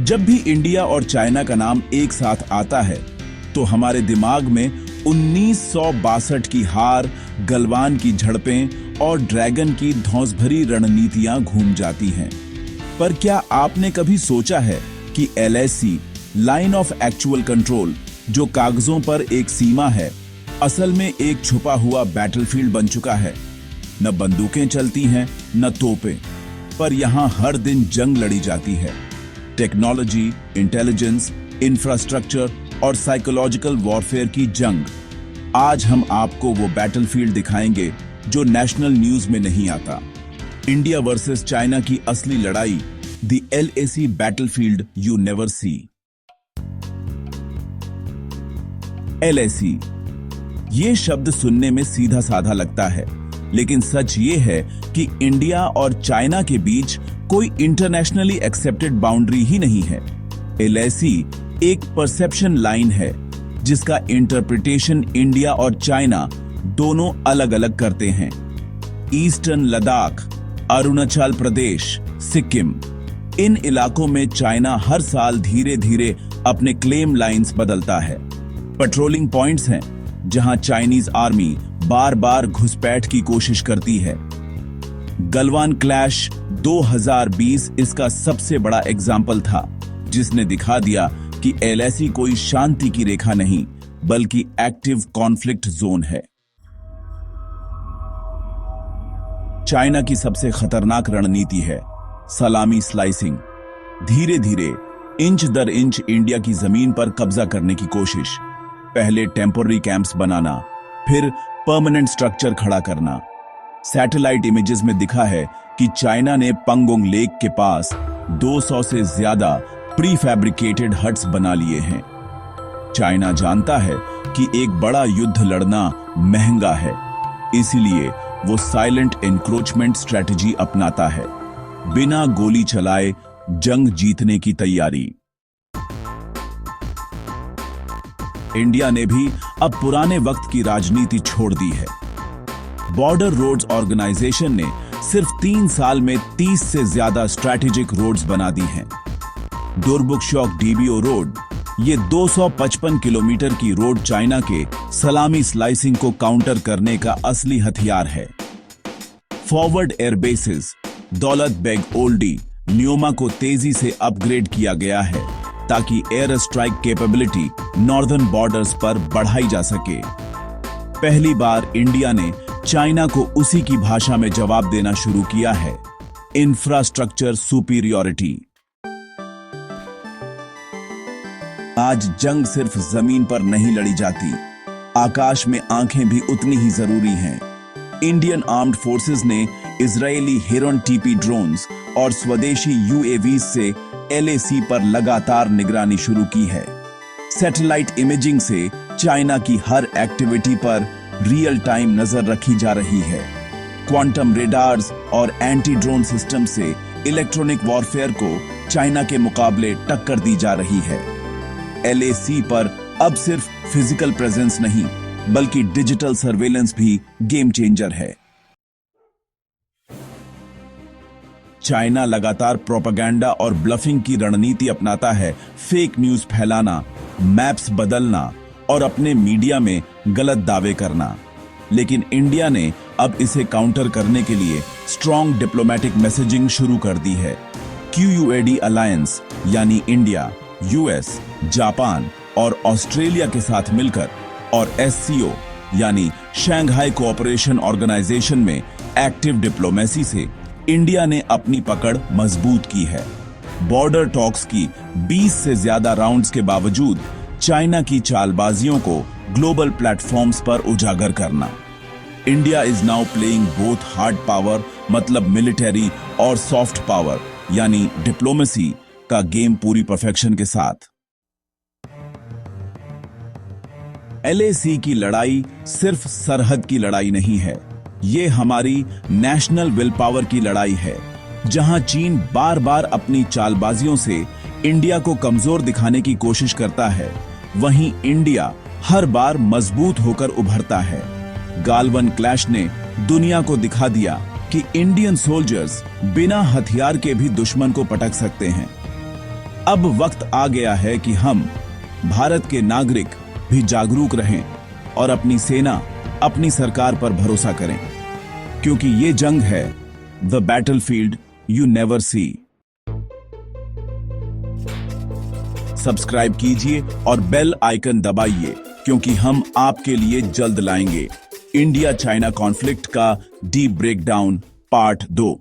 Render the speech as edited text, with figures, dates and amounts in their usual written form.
जब भी इंडिया और चाइना का नाम एक साथ आता है तो हमारे दिमाग में 1962 की हार, गलवान की झड़पें और ड्रैगन की धौंसभरी रणनीतियां घूम जाती हैं। पर क्या आपने कभी सोचा है कि LAC, line of actual control, जो कागजों पर एक सीमा है, असल में एक छुपा हुआ बैटलफील्ड बन चुका है। न बंदूकें चलती हैं, न तोपें, पर यहां हर दिन जंग लड़ी जाती है। टेक्नोलॉजी, इंटेलिजेंस, इंफ्रास्ट्रक्चर और साइकोलॉजिकल वॉरफेयर की जंग। आज हम आपको वो बैटलफील्ड दिखाएंगे जो नेशनल न्यूज में नहीं आता। इंडिया वर्सेस चाइना की असली लड़ाई, the LAC battlefield you never see. LAC, ये शब्द सुनने में सीधा साधा लगता है, लेकिन सच ये है कि इंडिया और चाइना के बीच कोई इंटरनेशनली एक्सेप्टेड बाउंड्री ही नहीं है। LAC एक परसेप्शन लाइन है जिसका इंटरप्रिटेशन इंडिया और चाइना दोनों अलग अलग करते हैं। ईस्टर्न लद्दाख, अरुणाचल प्रदेश, सिक्किम, इन इलाकों में चाइना हर साल धीरे धीरे अपने क्लेम लाइंस बदलता है। पेट्रोलिंग पॉइंट्स हैं जहां चाइनीज आर्मी बार बार घुसपैठ की कोशिश करती है। गलवान क्लैश 2020 इसका सबसे बड़ा एग्जाम्पल था, जिसने दिखा दिया कि LAC कोई शांति की रेखा नहीं, बल्कि एक्टिव कॉन्फ्लिक्ट जोन है। चाइना की सबसे खतरनाक रणनीति है सलामी स्लाइसिंग। धीरे धीरे, इंच दर इंच इंडिया की जमीन पर कब्जा करने की कोशिश। पहले टेम्पोररी कैंप्स बनाना, फिर परमानेंट स्ट्रक्चर खड़ा करना। सैटेलाइट इमेजेस में दिखा है कि चाइना ने पंगोंग लेक के पास 200 से ज्यादा प्री फैब्रिकेटेड हट्स बना लिए हैं। चाइना जानता है कि एक बड़ा युद्ध लड़ना महंगा है, इसीलिए वो साइलेंट एनक्रोचमेंट स्ट्रेटजी अपनाता है, बिना गोली चलाए जंग जीतने की तैयारी। इंडिया ने भी अब पुराने वक्त की राजनीति छोड़ दी है। बॉर्डर रोड्स ऑर्गेनाइजेशन ने सिर्फ 3 साल में 30 से ज्यादा स्ट्रैटेजिक रोड्स बना दी हैं। दुर्बुक्शॉक DBO रोड, ये 255 किलोमीटर की रोड चाइना के सलामी स्लाइसिंग को काउंटर करने का असली हथियार है। Forward air bases, Daulat Beg Oldi, Nyoma को तेजी से अपग्रेड किया गया है ताकि air strike capability northern borders पर बढ़ाई जा सके। पहली बार इंडिया ने चाइना को उसी की भाषा में जवाब देना शुरू किया है, इंफ्रास्ट्रक्चर सुपीरियॉरिटी। आज जंग सिर्फ जमीन पर नहीं लड़ी जाती, आकाश में आंखें भी उतनी ही जरूरी हैं। इंडियन आर्म्ड फोर्सेस ने इजरायली हेरॉन TP ड्रोन्स और स्वदेशी UAVs से LAC पर लगातार निगरानी शुरू की है। सैटेलाइट इमेजिंग से चाइना की हर एक्टिविटी पर रियल टाइम नजर रखी जा रही है। क्वांटम रेडार्स और एंटी ड्रोन सिस्टम से इलेक्ट्रॉनिक वॉरफेयर को चाइना के मुकाबले टक्कर दी जा रही है। LAC पर अब सिर्फ फिजिकल प्रेजेंस नहीं, बल्कि डिजिटल सर्वेलेंस भी गेम चेंजर है। चाइना लगातार प्रोपेगेंडा और ब्लफिंग की रणनीति अपनाता है, फेक न्यूज फैलाना, मैप्स बदलना और अपने मीडिया में गलत दावे करना। लेकिन इंडिया ने अब इसे काउंटर करने के लिए स्ट्रॉन्ग डिप्लोमेटिक मैसेजिंग शुरू कर दी है। QUAD अलायंस यानी इंडिया, US, जापान और ऑस्ट्रेलिया के साथ मिलकर और SCO यानी शंघाई कोऑपरेशन ऑर्गेनाइजेशन में एक्टिव डिप्लोमेसी से इंडिया ने अपनी पकड़ मजबूत की है। बॉर्डर टॉक्स की 20 से ज्यादा राउंड्स के बावजूद चाइना की चालबाजियों को ग्लोबल प्लेटफॉर्म्स पर उजागर करना। India is now playing both hard power मतलब मिलिट्री और सॉफ्ट पावर यानी डिप्लोमेसी का गेम पूरी परफेक्शन के साथ। LAC की लड़ाई सिर्फ सरहद की लड़ाई नहीं है, ये हमारी नेशनल विल पावर की लड़ाई है। जहां चीन बार बार अपनी चालबाजियों से इंडिया को कमजोर दिखाने की कोशिश करता है, वहीं इंडिया हर बार मजबूत होकर उभरता है। गालवन क्लैश ने दुनिया को दिखा दिया कि इंडियन सोल्जर्स बिना हथियार के भी दुश्मन को पटक सकते हैं। अब वक्त आ गया है कि हम भारत के नागरिक भी जागरूक रहें और अपनी सेना, अपनी सरकार पर भरोसा करें, क्योंकि ये जंग है the battlefield you never see. Subscribe कीजिए और बेल आइकन दबाइए, क्योंकि हम आपके लिए जल्द लाएंगे इंडिया चाइना कॉन्फ्लिक्ट का डीप ब्रेकडाउन पार्ट 2।